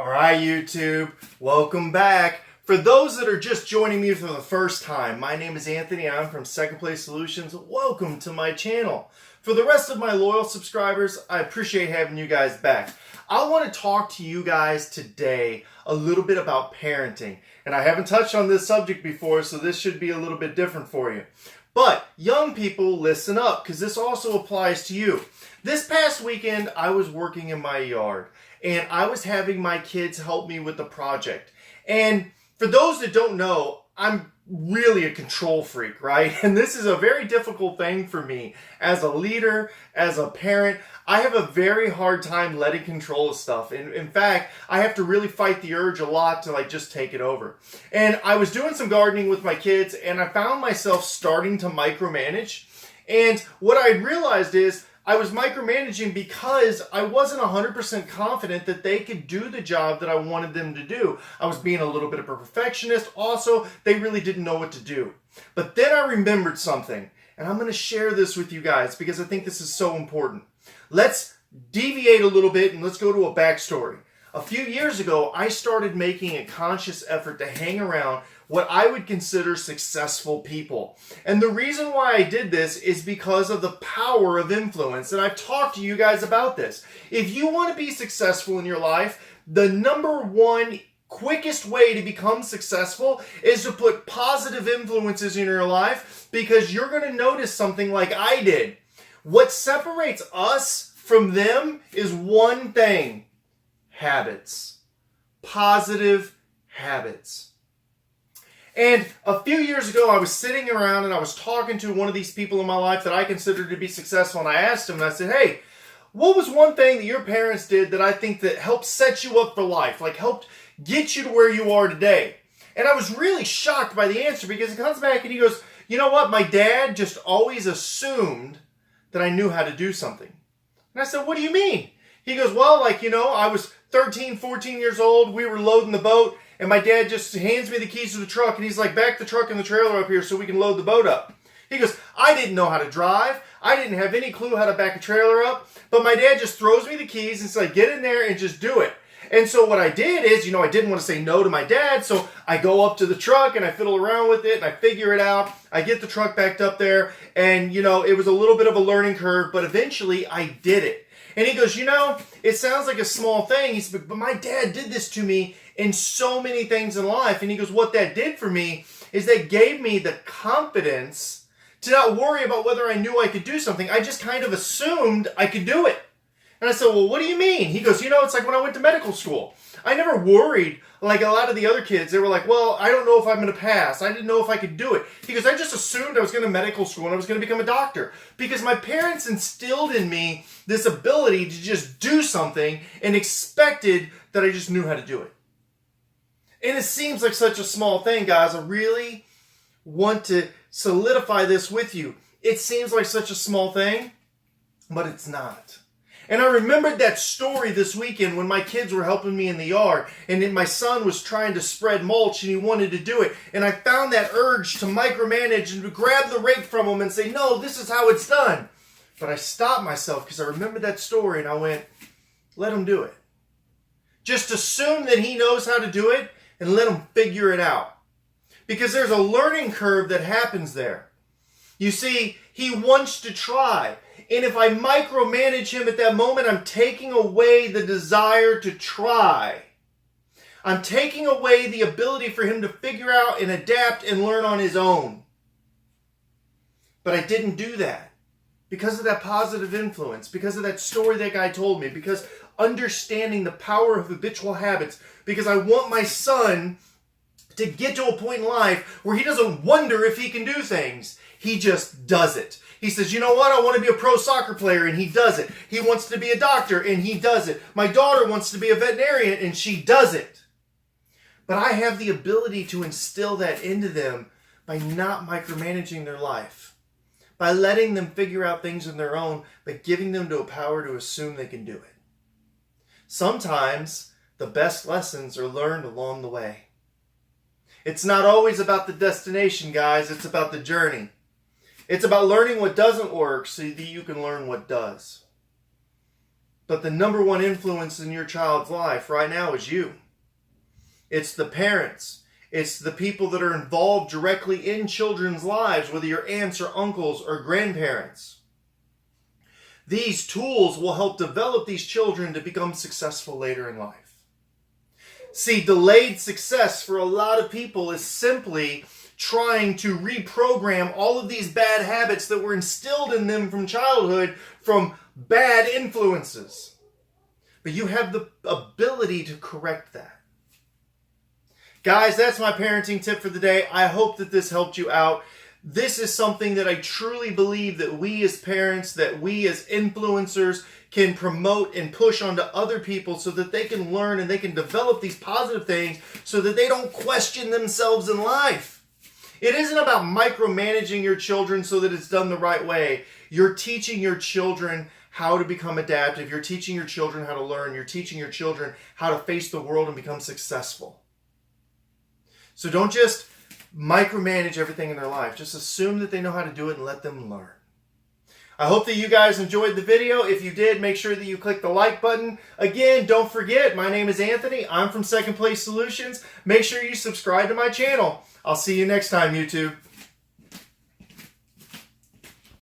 All right, YouTube, welcome back. For those that are just joining me for the first time, my name is Anthony. I'm from Second Place Solutions. Welcome to my channel. For the rest of my loyal subscribers, I appreciate having you guys back. I want to talk to you guys today a little bit about parenting. And I haven't touched on this subject before, so this should be a little bit different for you. But young people, listen up, because this also applies to you. This past weekend, I was working in my yard, and I was having my kids help me with the project. And for those that don't know, I'm really a control freak, right? And this is a very difficult thing for me as a leader, as a parent. I have a very hard time letting control of stuff. And in fact, I have to really fight the urge a lot to just take it over. And I was doing some gardening with my kids, and I found myself starting to micromanage. And what I realized is I was micromanaging because I wasn't 100% confident that they could do the job that I wanted them to do. I was being a little bit of a perfectionist. Also, they really didn't know what to do. But then I remembered something, and I'm going to share this with you guys because I think this is so important. Let's deviate a little bit and let's go to a backstory. A few years ago, I started making a conscious effort to hang around what I would consider successful people. And the reason why I did this is because of the power of influence. And I've talked to you guys about this. If you want to be successful in your life, the number one quickest way to become successful is to put positive influences in your life, because you're going to notice something like I did. What separates us from them is one thing: habits. Positive habits. And a few years ago, I was sitting around and I was talking to one of these people in my life that I considered to be successful. And I asked him, and I said, hey, what was one thing that your parents did that I think that helped set you up for life? Like helped get you to where you are today? And I was really shocked by the answer, because he comes back and he goes, you know what? My dad just always assumed that I knew how to do something. And I said, what do you mean? He goes, well, I was 13, 14 years old. We were loading the boat. And my dad just hands me the keys to the truck, and he's like, back the truck and the trailer up here so we can load the boat up. He goes, I didn't know how to drive. I didn't have any clue how to back a trailer up. But my dad just throws me the keys and says, get in there and just do it. And so what I did is, I didn't want to say no to my dad. So I go up to the truck and I fiddle around with it and I figure it out. I get the truck backed up there. And, it was a little bit of a learning curve, but eventually I did it. And he goes, it sounds like a small thing. He said, but my dad did this to me in so many things in life. And he goes, what that did for me is that gave me the confidence to not worry about whether I knew I could do something. I just kind of assumed I could do it. And I said, well, what do you mean? He goes, it's like when I went to medical school. I never worried like a lot of the other kids. They were like, well, I don't know if I'm going to pass. I didn't know if I could do it. He goes, I just assumed I was going to medical school and I was going to become a doctor, because my parents instilled in me this ability to just do something and expected that I just knew how to do it. And it seems like such a small thing, guys. I really want to solidify this with you. It seems like such a small thing, but it's not. And I remembered that story this weekend when my kids were helping me in the yard, and then my son was trying to spread mulch and he wanted to do it. And I found that urge to micromanage and to grab the rake from him and say, no, this is how it's done. But I stopped myself because I remembered that story and I went, let him do it. Just assume that he knows how to do it and let him figure it out. Because there's a learning curve that happens there. You see, he wants to try. And if I micromanage him at that moment, I'm taking away the desire to try. I'm taking away the ability for him to figure out and adapt and learn on his own. But I didn't do that because of that positive influence, because of that story that guy told me, because understanding the power of habitual habits, because I want my son to get to a point in life where he doesn't wonder if he can do things. He just does it. He says, you know what? I want to be a pro soccer player, and he does it. He wants to be a doctor, and he does it. My daughter wants to be a veterinarian, and she does it. But I have the ability to instill that into them by not micromanaging their life, by letting them figure out things on their own, by giving them the power to assume they can do it. Sometimes the best lessons are learned along the way. It's not always about the destination, guys. It's about the journey. It's about learning what doesn't work so that you can learn what does. But the number one influence in your child's life right now is you. It's the parents. It's the people that are involved directly in children's lives, whether you're aunts or uncles or grandparents. These tools will help develop these children to become successful later in life. See, delayed success for a lot of people is simply trying to reprogram all of these bad habits that were instilled in them from childhood from bad influences. But you have the ability to correct that. Guys, that's my parenting tip for the day. I hope that this helped you out. This is something that I truly believe that we as parents, that we as influencers can promote and push onto other people so that they can learn and they can develop these positive things so that they don't question themselves in life. It isn't about micromanaging your children so that it's done the right way. You're teaching your children how to become adaptive. You're teaching your children how to learn. You're teaching your children how to face the world and become successful. So don't just micromanage everything in their life. Just assume that they know how to do it and let them learn. I hope that you guys enjoyed the video. If you did, make sure that you click the like button. Again, don't forget, my name is Anthony. I'm from Second Place Solutions. Make sure you subscribe to my channel. I'll see you next time, YouTube.